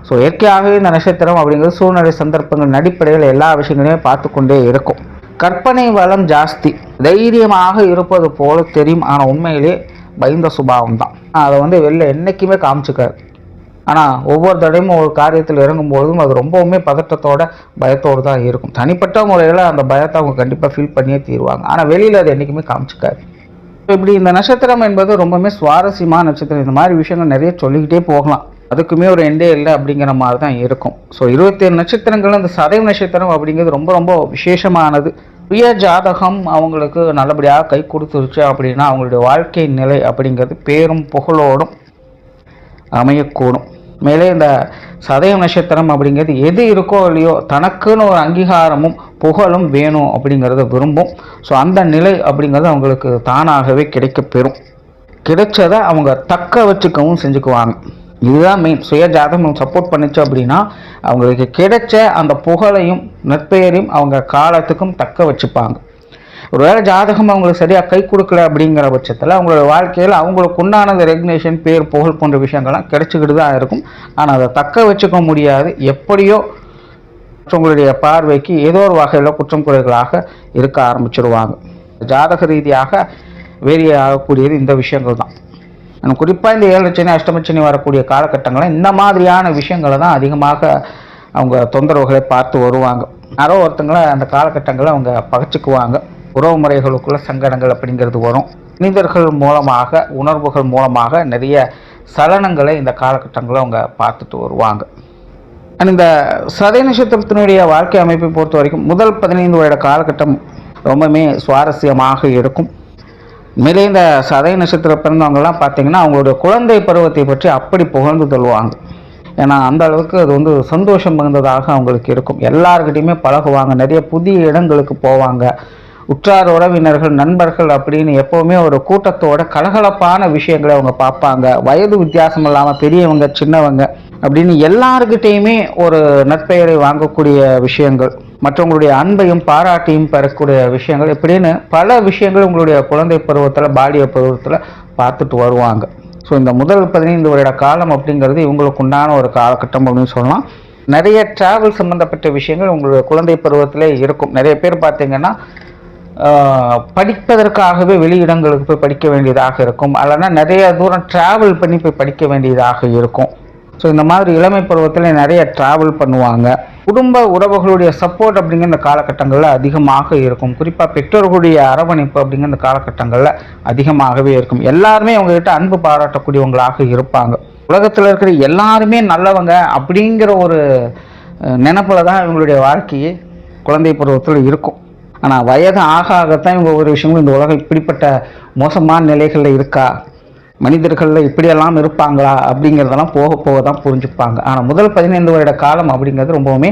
ஸோ இயற்கையாகவே இந்த நட்சத்திரம் அப்படிங்கிறது சூழ்நிலை சந்தர்ப்பங்கள் அடிப்படையில் எல்லா விஷயங்களையுமே பார்த்து கொண்டே இருக்கும். கற்பனை வளம் ஜாஸ்தி, தைரியமாக இருப்பது போல தெரியும். ஆனால் உண்மையிலே பயந்த சுபாவம் தான். அதை வெளில என்றைக்குமே காமிச்சுக்காது. ஆனால் ஒவ்வொரு தடையும் ஒரு காரியத்தில் இறங்கும்போதும் அது ரொம்பவுமே பதட்டத்தோட பயத்தோடு தான் இருக்கும். தனிப்பட்ட முறையில் அந்த பயத்தை அவங்க கண்டிப்பாக ஃபீல் பண்ணியே தீருவாங்க. ஆனால் வெளியில் அது என்றைக்குமே காமிச்சுக்காது. இப்படி இந்த நட்சத்திரம் என்பது ரொம்பவுமே சுவாரஸ்யமான நட்சத்திரம். இந்த மாதிரி விஷயங்கள் நிறைய சொல்லிக்கிட்டே போகலாம், அதுக்குமே ஒரு எண்டே இல்லை அப்படிங்கிற மாதிரி தான் இருக்கும். ஸோ 27 நட்சத்திரங்கள் இந்த சதயம் நட்சத்திரம் அப்படிங்கிறது ரொம்ப ரொம்ப விசேஷமானது. சுய ஜாதகம் அவங்களுக்கு நல்லபடியாக கை கொடுத்துருச்சு அப்படின்னா அவங்களுடைய வாழ்க்கை நிலை அப்படிங்கிறது பேரும் புகழோடும் அமையக்கூடும். மேலே இந்த சதயம் நட்சத்திரம் அப்படிங்கிறது எது இருக்கோ இல்லையோ தனக்குன்னு ஒரு அங்கீகாரமும் புகழும் வேணும் அப்படிங்கிறத விரும்பும். ஸோ அந்த நிலை அப்படிங்கிறது அவங்களுக்கு தானாகவே கிடைக்கப்பெறும். கிடைச்சதை அவங்க தக்க வச்சுக்கவும் செஞ்சுக்குவாங்க. இதுதான் மெயின். சுய ஜாதகம் சப்போர்ட் பண்ணிச்சு அப்படின்னா அவங்களுக்கு கிடைச்ச அந்த புகழையும் நற்பெயரையும் அவங்க காலத்துக்கும் தக்க வச்சுப்பாங்க. ஒருவேளை ஜாதகம் அவங்களுக்கு சரியாக கை கொடுக்கல அப்படிங்கிற பட்சத்தில் அவங்களோட வாழ்க்கையில் அவங்களுக்கு உண்டான ரெகக்னேஷன், பேர், புகழ் போன்ற விஷயங்கள்லாம் கிடைச்சிக்கிட்டு தான் இருக்கும். ஆனால் அதை தக்க வச்சுக்க முடியாது. எப்படியோ மற்றவங்களுடைய பார்வைக்கு ஏதோ ஒரு வகையில் குற்றம் குறைகளாக இருக்க ஆரம்பிச்சிடுவாங்க. ஜாதக ரீதியாக வேரி ஆகக்கூடியது இந்த விஷயங்கள் தான். குறிப்பாக இந்த 7 சனி, அஷ்டமச்சனி வரக்கூடிய காலகட்டங்களில் இந்த மாதிரியான விஷயங்களை தான் அதிகமாக அவங்க தொந்தரவுகளை பார்த்து வருவாங்க. யாரோ ஒருத்தங்களை அந்த காலகட்டங்களில் அவங்க பகச்சுக்குவாங்க. உறவு முறைகளுக்குள்ள சங்கடங்கள் அப்படிங்கிறது வரும். மனிதர்கள் மூலமாக, உணர்வுகள் மூலமாக நிறைய சலனங்களை இந்த காலகட்டங்களில் அவங்க பார்த்துட்டு வருவாங்க. இந்த சதய நட்சத்திரத்தினுடைய வாழ்க்கை அமைப்பை பொறுத்த வரைக்கும் முதல் 15 வருட காலகட்டம் ரொம்பவுமே சுவாரஸ்யமாக இருக்கும். மேலே இந்த சதய நட்சத்திரம் பிறந்தவங்கலாம் பார்த்தீங்கன்னா அவங்களுடைய குழந்தை பருவத்தை பற்றி அப்படி புகழ்ந்து தள்ளுவாங்க. ஏன்னா அந்த அளவுக்கு அது சந்தோஷம் மிகுந்ததாக அவங்களுக்கு இருக்கும். எல்லாருக்கிட்டையுமே பழகுவாங்க, நிறைய புதிய இடங்களுக்கு போவாங்க. உற்றார் உறவினர்கள், நண்பர்கள் அப்படின்னு எப்போவுமே ஒரு கூட்டத்தோட கலகலப்பான விஷயங்களை அவங்க பார்ப்பாங்க. வயது வித்தியாசம் இல்லாமல் பெரியவங்க சின்னவங்க அப்படின்னு எல்லாருக்கிட்டையுமே ஒரு நற்பெயரை வாங்கக்கூடிய விஷயங்கள், மற்றவங்களுடைய அன்பையும் பாராட்டியும் பெறக்கூடிய விஷயங்கள் இப்படின்னு பல விஷயங்கள் உங்களுடைய குழந்தை பருவத்தில், பாலிய பருவத்தில் பார்த்துட்டு வருவாங்க. ஸோ இந்த முதல் 15 வருட காலம் அப்படிங்கிறது இவங்களுக்கு உண்டான ஒரு காலகட்டம் அப்படின்னு சொல்லலாம். நிறைய டிராவல் சம்மந்தப்பட்ட விஷயங்கள் உங்களுடைய குழந்தை பருவத்திலே இருக்கும். நிறைய பேர் பார்த்தீங்கன்னா படிப்பதற்காகவே வெளியிடங்களுக்கு போய் படிக்க வேண்டியதாக இருக்கும், அல்லனா நிறைய தூரம் டிராவல் பண்ணி போய் படிக்க வேண்டியதாக இருக்கும். ஸோ இந்த மாதிரி இளமை பருவத்தில் நிறைய டிராவல் பண்ணுவாங்க. குடும்ப உறவுகளுடைய சப்போர்ட் அப்படிங்கிற இந்த காலகட்டங்களில் அதிகமாக இருக்கும். குறிப்பாக பெற்றோர்களுடைய அரவணைப்பு அப்படிங்கிற இந்த காலகட்டங்களில் அதிகமாகவே இருக்கும். எல்லாருமே அவங்ககிட்ட அன்பு பாராட்டக்கூடியவங்களாக இருப்பாங்க. உலகத்தில் இருக்கிற எல்லாருமே நல்லவங்க அப்படிங்கிற ஒரு நினைப்பில் தான் இவங்களுடைய வாழ்க்கையே குழந்தை பருவத்தில் இருக்கும். ஆனால் வயது ஆகத்தான் இவங்க ஒரு விஷயங்களும் இந்த உலகம் இப்படிப்பட்ட மோசமான நிலைகளில் இருக்கா, மனிதர்களில் இப்படியெல்லாம் இருப்பாங்களா அப்படிங்கிறதெல்லாம் போக போக தான் புரிஞ்சுப்பாங்க. ஆனால் முதல் 15 வருட காலம் அப்படிங்கிறது ரொம்பவுமே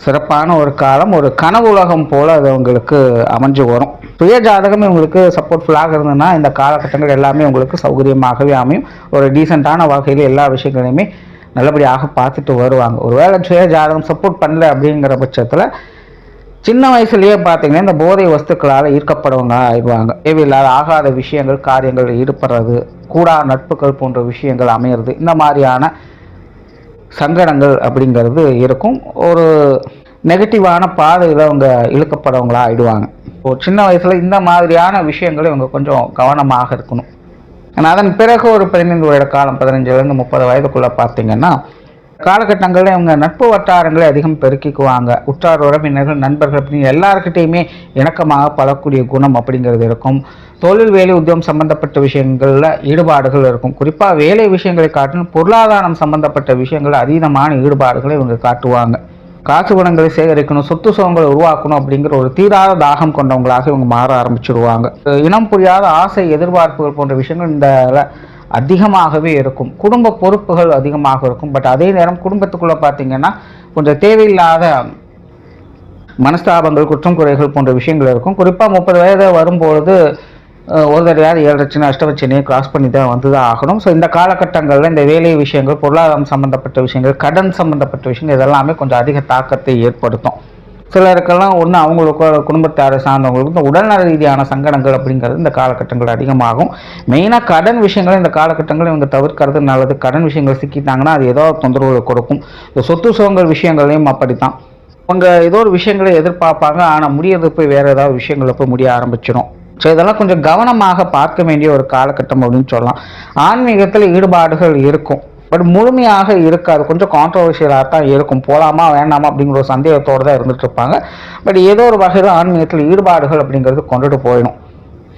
சிறப்பான ஒரு காலம். ஒரு கனவு உலகம் போல் அது அவங்களுக்கு அமைஞ்சு வரும். சுய ஜாதகம் இவங்களுக்கு சப்போர்ட்ஃபுல்லாக இருந்ததுன்னா இந்த காலகட்டங்கள் எல்லாமே உங்களுக்கு சௌகரியமாகவே அமையும். ஒரு டீசெண்டான வகையில் எல்லா விஷயங்களையுமே நல்லபடியாக பார்த்துட்டு வருவாங்க. ஒரு வேளை சுய ஜாதகம் சப்போர்ட் பண்ணல அப்படிங்கிற பட்சத்தில் சின்ன வயசுலேயே பார்த்தீங்கன்னா இந்த போதை வஸ்துக்களால் ஈர்க்கப்படுவங்க ஆயிடுவாங்க. தேவையில்லாத ஆகாத விஷயங்கள், காரியங்கள் ஈடுபடுறது, கூடா நட்புகள் போன்ற விஷயங்கள் அமையிறது, இந்த மாதிரியான சங்கடங்கள் அப்படிங்கிறது இருக்கும். ஒரு நெகட்டிவான பாதையில் அவங்க இழுக்கப்படுறவங்களா ஆயிடுவாங்க. சின்ன வயசில் இந்த மாதிரியான விஷயங்களை இவங்க கொஞ்சம் கவனமாக இருக்கணும். ஆனால் அதன் பிறகு ஒரு 15 வருட காலம் 15லேருந்து 30 வயதுக்குள்ளே பார்த்தீங்கன்னா காலகட்டங்களில் இவங்க நட்பு வட்டாரங்களை அதிகம் பெருக்கிக்குவாங்க. உற்றார் உறவினர்கள் நண்பர்கள் அப்படின்னு எல்லாருக்கிட்டையுமே இணக்கமாக பழக்கூடிய குணம் அப்படிங்கிறது இருக்கும். தொழில் வேலை உத்தியோகம் சம்பந்தப்பட்ட விஷயங்களில் ஈடுபாடுகள் இருக்கும். குறிப்பாக வேலை விஷயங்களை காட்டிலும் பொருளாதாரம் சம்பந்தப்பட்ட விஷயங்களில் அதீதமான ஈடுபாடுகளை இவங்க காட்டுவாங்க. காசு குணங்களை சேகரிக்கணும், சொத்து சுகங்களை உருவாக்கணும் அப்படிங்கிற ஒரு தீராத தாகம் கொண்டவங்களாக இவங்க மாற ஆரம்பிச்சிடுவாங்க. இனம் புரியாத ஆசை எதிர்பார்ப்புகள் போன்ற விஷயங்கள் இந்த அதிகமாகவே இருக்கும். குடும்ப பொறுப்புகள் அதிகமாக இருக்கும். பட் அதே நேரம் குடும்பத்துக்குள்ளே பார்த்தீங்கன்னா கொஞ்சம் தேவையில்லாத மனஸ்தாபங்கள் குற்றம் குறைகள் போன்ற விஷயங்கள் இருக்கும். குறிப்பாக 30 வயது வரும்பொழுது ஒரு தடையாவது 7 அஷ்டவச்சனையை கிராஸ் பண்ணி தான் வந்து தான் ஆகணும். ஸோ இந்த காலகட்டங்களில் இந்த வேலை விஷயங்கள், பொருளாதாரம் சம்மந்தப்பட்ட விஷயங்கள், கடன் சம்மந்தப்பட்ட விஷயங்கள் இதெல்லாமே கொஞ்சம் அதிக தாக்கத்தை ஏற்படுத்தும். சிலருக்கெல்லாம் ஒன்று அவங்களுக்கு குடும்பத்தாரை சார்ந்தவங்களுக்கு இந்த உடல்நல ரீதியான சங்கடங்கள் அப்படிங்கிறது இந்த காலகட்டங்கள் அதிகமாகும். மெயினாக கடன் விஷயங்களை இந்த காலகட்டங்கள் இவங்க தவிர்க்கிறது நல்லது. கடன் விஷயங்கள் சிக்கிட்டாங்கன்னா அது ஏதோ தொந்தரவுகளை கொடுக்கும். இந்த சொத்து சுகங்கள் விஷயங்களையும் அப்படித்தான். அவங்க ஏதோ ஒரு விஷயங்களை எதிர்பார்ப்பாங்க, ஆனால் முடியறது போய் வேறு ஏதாவது விஷயங்களை போய் முடிய ஆரம்பிச்சிடும். ஸோ இதெல்லாம் கொஞ்சம் கவனமாக பார்க்க வேண்டிய ஒரு காலகட்டம் அப்படின்னு சொல்லலாம். ஆன்மீகத்தில் ஈடுபாடுகள் இருக்கும், பட் முழுமையாக இருக்காது. கொஞ்சம் கான்ட்ரவர்ஷியலாக தான் இருக்கும். போகலாமா வேண்டாமா அப்படிங்கிற ஒரு சந்தேகத்தோடு தான் இருந்துட்டு இருப்பாங்க. பட் ஏதோ ஒரு வகையில் ஆன்மீகத்தில் ஈடுபாடுகள் அப்படிங்கிறது கொண்டுட்டு போயிடும்.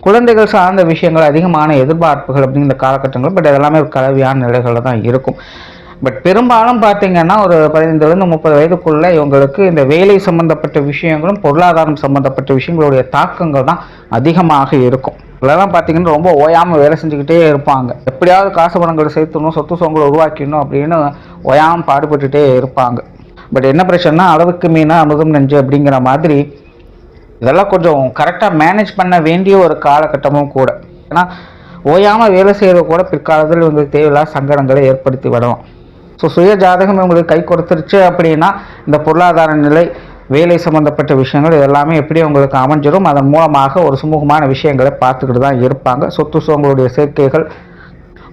குழந்தைகள் சார்ந்த விஷயங்கள் அதிகமான எதிர்பார்ப்புகள் அப்படிங்கிற காலகட்டங்கள், பட் இதெல்லாமே ஒரு கலவையான நிலைகளில் தான் இருக்கும். பட் பெரும்பாலும் பார்த்தீங்கன்னா ஒரு 15லேருந்து 30 வயதுக்குள்ளே இவங்களுக்கு இந்த வேலை சம்மந்தப்பட்ட விஷயங்களும் பொருளாதாரம் சம்மந்தப்பட்ட விஷயங்களுடைய தாக்கங்கள் தான் அதிகமாக இருக்கும். இதெல்லாம் பார்த்தீங்கன்னா ரொம்ப ஓயாமல் வேலை செஞ்சுக்கிட்டே இருப்பாங்க. எப்படியாவது காசு பணங்களை சேர்த்துணும், சொத்து சுகங்களை உருவாக்கணும் அப்படின்னு ஓயாமல் பாடுபட்டுகிட்டே இருப்பாங்க. பட் என்ன பிரச்சனைனா அளவுக்கு மீனா அமுதம் நெஞ்சு அப்படிங்கிற மாதிரி இதெல்லாம் கொஞ்சம் கரெக்டாக மேனேஜ் பண்ண வேண்டிய ஒரு காலகட்டமும் கூட. ஏன்னா ஓயாமல் வேலை செய்கிறது கூட பிற்காலத்தில் இவங்களுக்கு தேவையில்லாத சங்கடங்களை ஏற்படுத்தி விடலாம். ஸோ சுய ஜாதகம் இவங்களுக்கு கை கொடுத்துருச்சு அப்படின்னா இந்த பொருளாதார நிலை, வேலை சம்மந்தப்பட்ட விஷயங்கள் இதெல்லாமே எப்படி உங்களுக்கு அமைஞ்சிடும். அதன் மூலமாக ஒரு சுமூகமான விஷயங்களை பார்த்துக்கிட்டு தான் இருப்பாங்க. சொத்து சுகங்களுடைய சேர்க்கைகள்,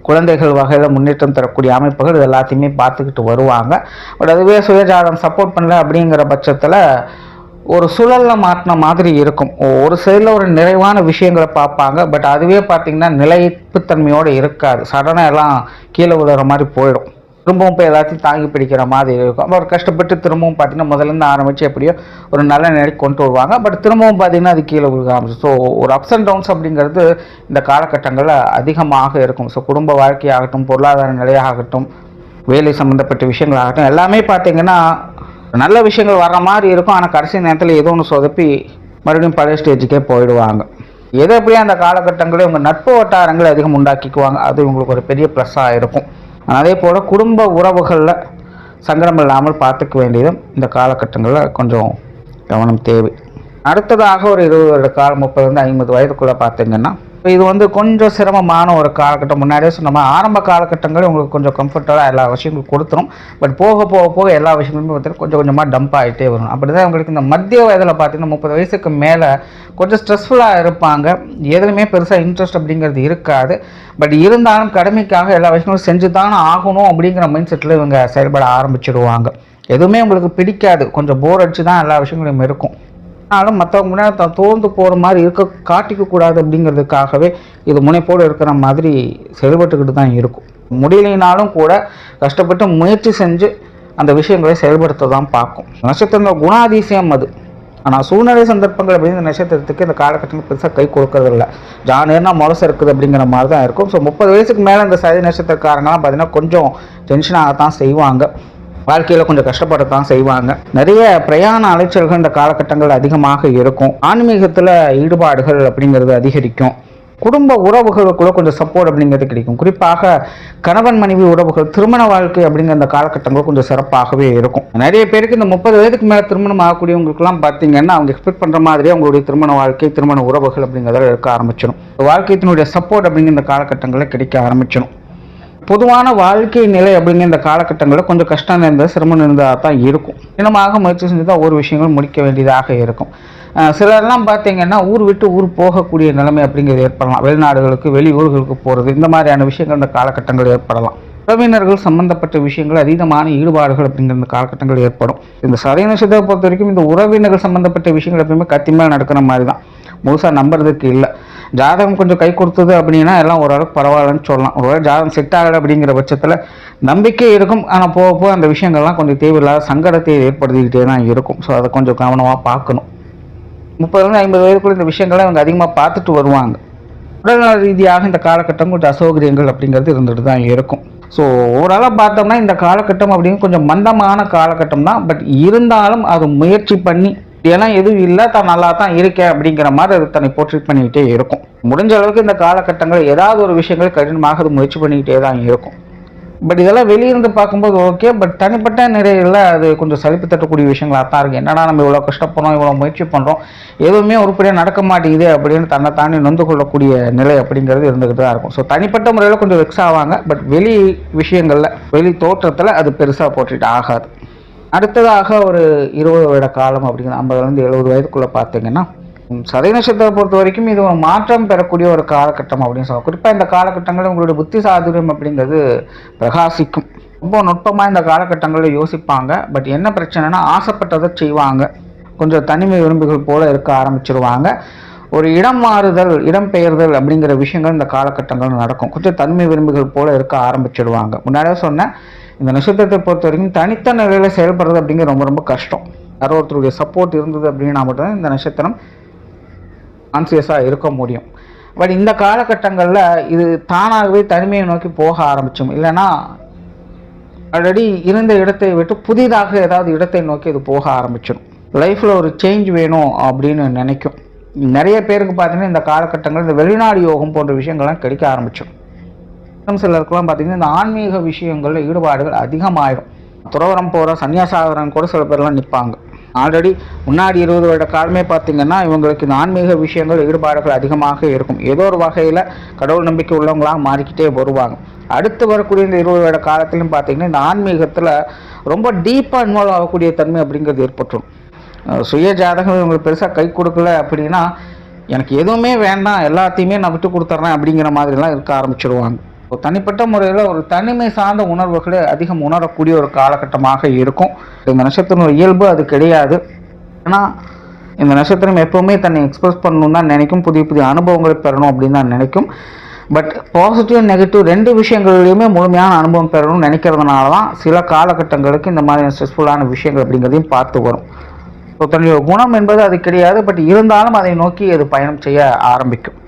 குழந்தைகள் வகையில் முன்னேற்றம் தரக்கூடிய அமைப்புகள் இது எல்லாத்தையுமே பார்த்துக்கிட்டு வருவாங்க. பட் அதுவே சுயஜாதகம் சப்போர்ட் பண்ணல அப்படிங்கிற பட்சத்தில் ஒரு சுழலில் மாட்டின மாதிரி இருக்கும். ஒரு சைடில் ஒரு நிறைவான விஷயங்களை பார்ப்பாங்க, பட் அதுவே பார்த்திங்கன்னா நிலைப்புத்தன்மையோடு இருக்காது. சடனாக எல்லாம் கீழே விழுற மாதிரி போயிடும். திரும்பவும் போய் எல்லாத்தையும் தாங்கி பிடிக்கிற மாதிரி இருக்கும். அவர் கஷ்டப்பட்டு திரும்பவும் பார்த்திங்கன்னா முதலேருந்து ஆரம்பித்து எப்படியோ ஒரு நல்ல நிலைக்கு கொண்டு வருவாங்க. பட் திரும்பவும் பார்த்திங்கன்னா அது கீழே விழுக ஆரம்பிச்சு. ஸோ ஒரு அப்ஸ் அண்ட் டவுன்ஸ் அப்படிங்கிறது இந்த காலகட்டங்களில் அதிகமாக இருக்கும். ஸோ குடும்ப வாழ்க்கையாகட்டும், பொருளாதார நிலையாகட்டும், வேலை சம்மந்தப்பட்ட விஷயங்களாகட்டும் எல்லாமே பார்த்திங்கன்னா நல்ல விஷயங்கள் வர்ற மாதிரி இருக்கும். ஆனால் கடைசி நேரத்தில் ஏதோ ஒன்று சொதப்பி மறுபடியும் பழைய ஸ்டேஜுக்கே போயிடுவாங்க. எது எப்படியும் அந்த காலகட்டங்களில் இவங்க நட்பு வட்டாரங்களை அதிகம் உண்டாக்கிக்குவாங்க. அது இவங்களுக்கு ஒரு பெரிய ப்ளஸ்ஸாக இருக்கும். அதே போல் குடும்ப உறவுகளில் சங்கடம் இல்லாமல் பார்த்துக்க வேண்டியதும் இந்த காலகட்டங்களில் கொஞ்சம் கவனம் தேவை. அடுத்ததாக ஒரு 20 வருட காலம் 30லேருந்து 50 வயதுக்குள்ளே பார்த்தீங்கன்னா இது கொஞ்சம் சிரமமான ஒரு காலகட்டம். முன்னாடியே சொன்ன ஆரம்ப காலகட்டங்களும் உங்களுக்கு கொஞ்சம் கம்ஃபர்டபுளாக எல்லா விஷயங்களும் கொடுத்துரும். பட் போக போக போக எல்லா விஷயங்களுமே பார்த்தீங்கன்னா கொஞ்சம் கொஞ்சமாக டம்ப் ஆகிட்டே வரும். அப்படி தான் உங்களுக்கு இந்த மத்திய வயதில் பார்த்தீங்கன்னா 30 வயசுக்கு மேலே கொஞ்சம் ஸ்ட்ரெஸ்ஃபுல்லாக இருப்பாங்க. எதுலையுமே பெருசாக இன்ட்ரெஸ்ட் அப்படிங்கிறது இருக்காது. பட் இருந்தாலும் கடமைக்காக எல்லா விஷயங்களும் செஞ்சு தானே ஆகணும் அப்படிங்கிற மைண்ட் செட்டில் இவங்க செயல்பட ஆரம்பிச்சிடுவாங்க. எதுவுமே உங்களுக்கு பிடிக்காது, கொஞ்சம் போர் அடிச்சு தான் எல்லா விஷயங்களும் இருக்கும். ஆனாலும் மற்றவங்க முன்னாடி தான் தோர்ந்து போகிற மாதிரி காட்டிக்கக்கூடாது அப்படிங்கிறதுக்காகவே இது முனைப்போடு இருக்கிற மாதிரி செயல்பட்டுக்கிட்டு தான் இருக்கும். முடியலைனாலும் கூட கஷ்டப்பட்டு முயற்சி செஞ்சு அந்த விஷயங்களை செயல்படுத்த தான் பார்க்கும். நட்சத்திரங்கள் குணாதிசயம் அது. ஆனால் சூழ்நிலை சந்தர்ப்பங்கள் அப்படின்னு இந்த நட்சத்திரத்துக்கு இந்த காலகட்டத்தில் பெருசாக கை கொடுக்கறதில்ல. ஜானேர்னா முரசு இருக்குது அப்படிங்கிற மாதிரி தான் இருக்கும். ஸோ 30 வயசுக்கு மேலே இந்த சதி நட்சத்திரக்காரங்களாம் பார்த்தீங்கன்னா கொஞ்சம் டென்ஷனாகத்தான் செய்வாங்க. வாழ்க்கையில் கொஞ்சம் கஷ்டப்படத்தான் செய்வாங்க. நிறைய பிரயாண அலைச்சல்கள் இந்த காலகட்டங்கள் அதிகமாக இருக்கும். ஆன்மீகத்தில் ஈடுபாடுகள் அப்படிங்கிறது அதிகரிக்கும். குடும்ப உறவுகளுக்குள்ள கொஞ்சம் சப்போர்ட் அப்படிங்கிறது கிடைக்கும். குறிப்பாக கணவன் மனைவி உறவுகள், திருமண வாழ்க்கை அப்படிங்கிற அந்த காலகட்டங்கள் கொஞ்சம் சிறப்பாகவே இருக்கும். நிறைய பேருக்கு இந்த 30 வயதுக்கு மேலே திருமணம் ஆகக்கூடியவங்களுக்குலாம் பார்த்தீங்கன்னா அவங்க எக்ஸ்பெக்ட் பண்ணுற மாதிரியே அவங்களுடைய திருமண வாழ்க்கை, திருமண உறவுகள் அப்படிங்கிறத இருக்க ஆரம்பிச்சிடும். வாழ்க்கையினுடைய சப்போர்ட் அப்படிங்கிற இந்த காலகட்டங்களில் கிடைக்க ஆரம்பிச்சிடும். பொதுவான வாழ்க்கை நிலை அப்படிங்கிற இந்த காலகட்டங்களில் கொஞ்சம் கஷ்டம் இருந்தது, சிரமம் இருந்தால் தான் இருக்கும். தினமாக முயற்சி செஞ்சு தான் ஒவ்வொரு விஷயங்களும் முடிக்க வேண்டியதாக இருக்கும். சிலர்லாம் பார்த்தீங்கன்னா ஊர் விட்டு ஊர் போகக்கூடிய நிலைமை அப்படிங்கிறது ஏற்படலாம். வெளிநாடுகளுக்கு, வெளியூர்களுக்கு போகிறது, இந்த மாதிரியான விஷயங்கள் இந்த காலகட்டங்கள் ஏற்படலாம். உறவினர்கள் சம்பந்தப்பட்ட விஷயங்கள் அதீதமான ஈடுபாடுகள் அப்படிங்கிற இந்த காலகட்டங்கள் ஏற்படும். இந்த சதய நட்சத்திரத்தை பொறுத்த வரைக்கும் இந்த உறவினர்கள் சம்பந்தப்பட்ட விஷயங்கள் எப்பயுமே கத்திமையாக நடக்கிற மாதிரி தான், முழுசாக நம்புறதுக்கு இல்லை. ஜாதகம் கொஞ்சம் கை கொடுத்தது அப்படின்னா எல்லாம் ஓரளவுக்கு பரவாயில்லன்னு சொல்லலாம். ஒருவேளை ஜாதகம் செட் ஆகலை அப்படிங்கிற பட்சத்தில் நம்பிக்கை இருக்கும், ஆனால் போக போக அந்த விஷயங்கள்லாம் கொஞ்சம் தேவையில்லாத சங்கடத்தை ஏற்படுத்திக்கிட்டே தான் இருக்கும். ஸோ அதை கொஞ்சம் கவனமாக பார்க்கணும். 30-50 வயதுக்குள்ள இந்த விஷயங்களை அவங்க அதிகமாக பார்த்துட்டு வருவாங்க. உடல்நல ரீதியாக இந்த காலகட்டம் கொஞ்சம் அசௌகரியங்கள் அப்படிங்கிறது இருந்துட்டு தான் இருக்கும். ஸோ ஓவராலாக பார்த்தோம்னா இந்த காலகட்டம் அப்படிங்கிறது கொஞ்சம் மந்தமான காலகட்டம் தான். பட் இருந்தாலும் அது முயற்சி பண்ணி இதெல்லாம் எதுவும் இல்லை, தான் நல்லா தான் இருக்கேன் அப்படிங்கிற மாதிரி அது தன்னை போர்ட்ரேட் பண்ணிக்கிட்டே இருக்கும். முடிஞ்ச அளவுக்கு இந்த காலகட்டங்கள் ஏதாவது ஒரு விஷயங்கள் கடினமாக அது முயற்சி பண்ணிக்கிட்டே தான் இருக்கும். பட் இதெல்லாம் வெளியிருந்து பார்க்கும்போது ஓகே, பட் தனிப்பட்ட நிறையில் அது கொஞ்சம் சலிப்பு தட்டக்கூடிய விஷயங்களாக தான் இருக்குது. என்னடா நம்ம இவ்வளோ கஷ்டப்படுறோம், இவ்வளோ முயற்சி பண்ணுறோம், எதுவுமே உருப்படியாக நடக்க மாட்டேங்குது அப்படின்னு தன்னை தாண்டி நொந்து கொள்ளக்கூடிய நிலை அப்படிங்கிறது இருந்துகிட்டு தான் இருக்கும். ஸோ தனிப்பட்ட முறையில் கொஞ்சம் வெக்ஸ் ஆவாங்க, பட் வெளி விஷயங்களில் வெளி தோற்றத்தில் அது பெருசாக போட்டுட்டு ஆகாது. அடுத்ததாக ஒரு 20 வருட காலம் அப்படிங்கிற 50-70 வயதுக்குள்ளே பார்த்தீங்கன்னா சதய நட்சத்திரத்தை பொறுத்த வரைக்கும் இது ஒரு மாற்றம் பெறக்கூடிய ஒரு காலகட்டம் அப்படின்னு சொல்லலாம். குறிப்பாக இந்த காலகட்டங்களில் உங்களுடைய புத்தி சாதுரியம் அப்படிங்கிறது பிரகாசிக்கும். ரொம்ப நுட்பமாக இந்த காலகட்டங்களில் யோசிப்பாங்க. பட் என்ன பிரச்சனைனா ஆசைப்பட்டதை செய்வாங்க. கொஞ்சம் தனிமை விரும்புகள் போல இருக்க ஆரம்பிச்சிருவாங்க. ஒரு இடம் மாறுதல், இடம் பெயர்தல் அப்படிங்கிற விஷயங்கள் இந்த காலகட்டங்கள் நடக்கும். கொஞ்சம் தனிமை விரும்புகள் போல இருக்க ஆரம்பிச்சிடுவாங்க. முன்னாடியே சொன்னேன், இந்த நட்சத்திரத்தை பொறுத்த வரைக்கும் தனித்த நிலையில் செயல்படுறது அப்படிங்கிறது ரொம்ப ரொம்ப கஷ்டம். யாரோ ஒருத்தருடைய சப்போர்ட் இருந்தது அப்படின்னா மட்டும்தான் இந்த நட்சத்திரம் கான்சியஸாக இருக்க முடியும். பட் இந்த காலகட்டங்களில் இது தானாகவே தனிமையை நோக்கி போக ஆரம்பிச்சோம். இல்லைன்னா ஆல்ரெடி இருந்த இடத்தை விட்டு புதிதாக ஏதாவது இடத்தை நோக்கி இது போக ஆரம்பிச்சிடும். லைஃப்பில் ஒரு சேஞ்ச் வேணும் அப்படின்னு நினைக்கும். நிறைய பேருக்கு பார்த்தீங்கன்னா இந்த காலகட்டங்கள் இந்த வெளிநாடு யோகம் போன்ற விஷயங்கள்லாம் கிடைக்க ஆரம்பிச்சிடும். சிலருக்குலாம் பார்த்தீங்கன்னா இந்த ஆன்மீக விஷயங்களில் ஈடுபாடுகள் அதிகமாகிடும். துறவரம் போகிற சன்னியாசாகரன் கூட சில பேர்லாம் நிற்பாங்க. ஆல்ரெடி முன்னாடி 20 வருட காலமே பார்த்திங்கன்னா இவங்களுக்கு இந்த ஆன்மீக விஷயங்கள் ஈடுபாடுகள் அதிகமாக இருக்கும். ஏதோ ஒரு வகையில் கடவுள் நம்பிக்கை உள்ளவங்களாக மாறிக்கிட்டே வருவாங்க. அடுத்து வரக்கூடிய இந்த 20 வருட காலத்திலும் பார்த்திங்கன்னா இந்த ஆன்மீகத்தில் ரொம்ப டீப்பாக இன்வால்வ் ஆகக்கூடிய தன்மை அப்படிங்கிறது ஏற்பட்டுரும். சுய ஜாதகம் இவங்களுக்கு பெருசாக கை கொடுக்கல அப்படின்னா எனக்கு எதுவுமே வேண்டாம், எல்லாத்தையுமே நான் விட்டு கொடுத்துட்றேன் அப்படிங்கிற மாதிரிலாம் இருக்க ஆரம்பிச்சிடுவாங்க. தனிப்பட்ட முறையில் ஒரு தனிமை சார்ந்த உணர்வுகளை அதிகம் உணரக்கூடிய ஒரு காலகட்டமாக இருக்கும். இந்த நட்சத்திரம் இயல்பு அது கிடையாது. ஆனால் இந்த நட்சத்திரம் எப்போவுமே தன்னை எக்ஸ்பிரஸ் பண்ணணும் தான் நினைக்கும், புதிய புதிய அனுபவங்களை பெறணும் அப்படின்னு தான் நினைக்கும். பட் பாசிட்டிவ் நெகட்டிவ் 2 விஷயங்கள்லையுமே முழுமையான அனுபவம் பெறணும்னு நினைக்கிறதுனால தான் சில காலகட்டங்களுக்கு இந்த மாதிரி ஸ்ட்ரெஸ்ஃபுல்லான விஷயங்கள் அப்படிங்கிறதையும் பார்த்து வரும். ஸோ தன்னுடைய குணம் என்பது அது கிடையாது, பட் இருந்தாலும் அதை நோக்கி அது பயணம் செய்ய ஆரம்பிக்கும்.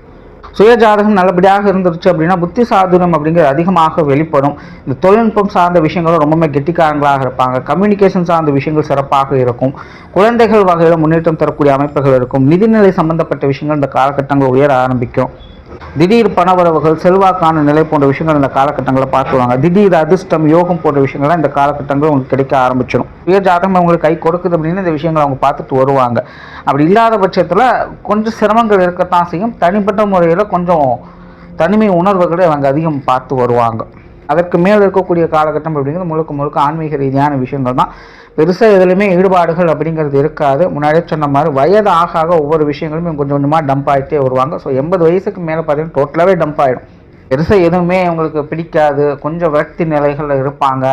சுய ஜாதகம் நல்லபடியாக இருந்துருச்சு அப்படின்னா புத்தி சாதுரியம் அப்படிங்கிறது அதிகமாக வெளிப்படும். இந்த தொழில்நுட்பம் சார்ந்த விஷயங்களும் ரொம்பவே கெட்டிக்காரங்களாக இருப்பாங்க. கம்யூனிகேஷன் சார்ந்த விஷயங்கள் சிறப்பாக இருக்கும். குழந்தைகள் வகையில் முன்னேற்றம் தரக்கூடிய அமைப்புகள் இருக்கும். நிதிநிலை சம்பந்தப்பட்ட விஷயங்கள் இந்த காலகட்டங்கள் உயர ஆரம்பிக்கும். திடீர் பணவரவுகள், செல்வாக்கான நிலை போன்ற விஷயங்கள் இந்த காலகட்டங்களில் பார்த்துவாங்க. திடீர் அதிர்ஷ்டம், யோகம் போன்ற விஷயங்கள்லாம் இந்த காலகட்டங்கள் உங்களுக்கு கிடைக்க ஆரம்பிச்சிடும். சுய ஜாதகம் அவங்களுக்கு கை கொடுக்குது அப்படின்னு இந்த விஷயங்களை அவங்க பார்த்துட்டு வருவாங்க. அப்படி இல்லாத பட்சத்தில் கொஞ்சம் சிரமங்கள் இருக்கத்தான் செய்யும். தனிப்பட்ட முறையில் கொஞ்சம் தனிமை உணர்வுகளை அவங்க அதிகம் பார்த்து வருவாங்க. அதற்கு மேல் இருக்கக்கூடிய காலகட்டம் அப்படிங்கிறது முழுக்க முழுக்க ஆன்மீக ரீதியான விஷயங்கள் தான். பெருசாக எதுலையுமே ஈடுபாடுகள் அப்படிங்கிறது இருக்காது. முன்னாடியே சொன்ன மாதிரி வயது ஆக ஒவ்வொரு விஷயங்களுமே கொஞ்சம் கொஞ்சமாக டம்ப் ஆகிட்டே வருவாங்க. ஸோ 80 வயசுக்கு மேலே பார்த்தீங்கன்னா டோட்டலாகவே டம்ப் ஆகிடும். பெருசாக எதுவுமே அவங்களுக்கு பிடிக்காது. கொஞ்சம் விரக்தி நிலைகளில் இருப்பாங்க.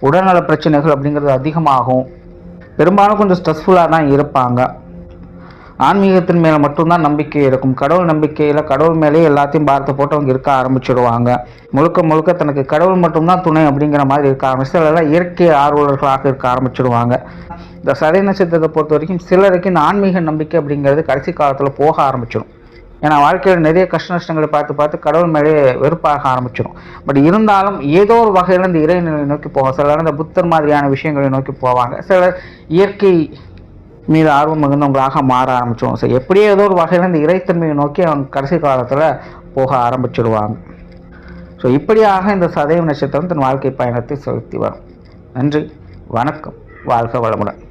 உடல்நல பிரச்சனைகள் அப்படிங்கிறது அதிகமாகும். பெரும்பாலும் கொஞ்சம் ஸ்ட்ரெஸ்ஃபுல்லாக தான் இருப்பாங்க. ஆன்மீகத்தின் மேலே மட்டும்தான் நம்பிக்கை இருக்கும். கடவுள் நம்பிக்கையில் கடவுள் மேலேயே எல்லாத்தையும் பார்த்து போட்டு அவங்க இருக்க ஆரம்பிச்சிடுவாங்க. முழுக்க முழுக்க தனக்கு கடவுள் மட்டும்தான் துணை அப்படிங்கிற மாதிரி இருக்க ஆரம்பிச்சு சிலரெல்லாம் இயற்கை ஆர்வலர்களாக இருக்க ஆரம்பிச்சிடுவாங்க. இந்த சதய நட்சத்திரத்தை பொறுத்த வரைக்கும் சிலருக்கு இந்த ஆன்மீக நம்பிக்கை அப்படிங்கிறது கடைசி காலத்தில் போக ஆரம்பிச்சிடும். ஏன்னா வாழ்க்கையில் நிறைய கஷ்ட நஷ்டங்களை பார்த்து பார்த்து கடவுள் மேலே வெறுப்பாக ஆரம்பிச்சிடும். பட் இருந்தாலும் ஏதோ ஒரு வகையில் இந்த இறைநிலை நோக்கி போவாங்க. சிலர் இந்த புத்தர் மாதிரியான விஷயங்களை நோக்கி போவாங்க. சிலர் இயற்கை மீது ஆர்வம் மிகுந்தவங்களாக மாற ஆரம்பிச்சிடுவோம். ஸோ எப்படியே ஏதோ ஒரு வகையில் இந்த இறைத்தன்மையை நோக்கி அவங்க கடைசி காலத்தில் போக ஆரம்பிச்சிடுவாங்க. ஸோ இப்படியாக இந்த சதய நட்சத்திரம் தன் வாழ்க்கை பயணத்தை செலுத்தி வரும். நன்றி, வணக்கம், வாழ்க வளமுடன்.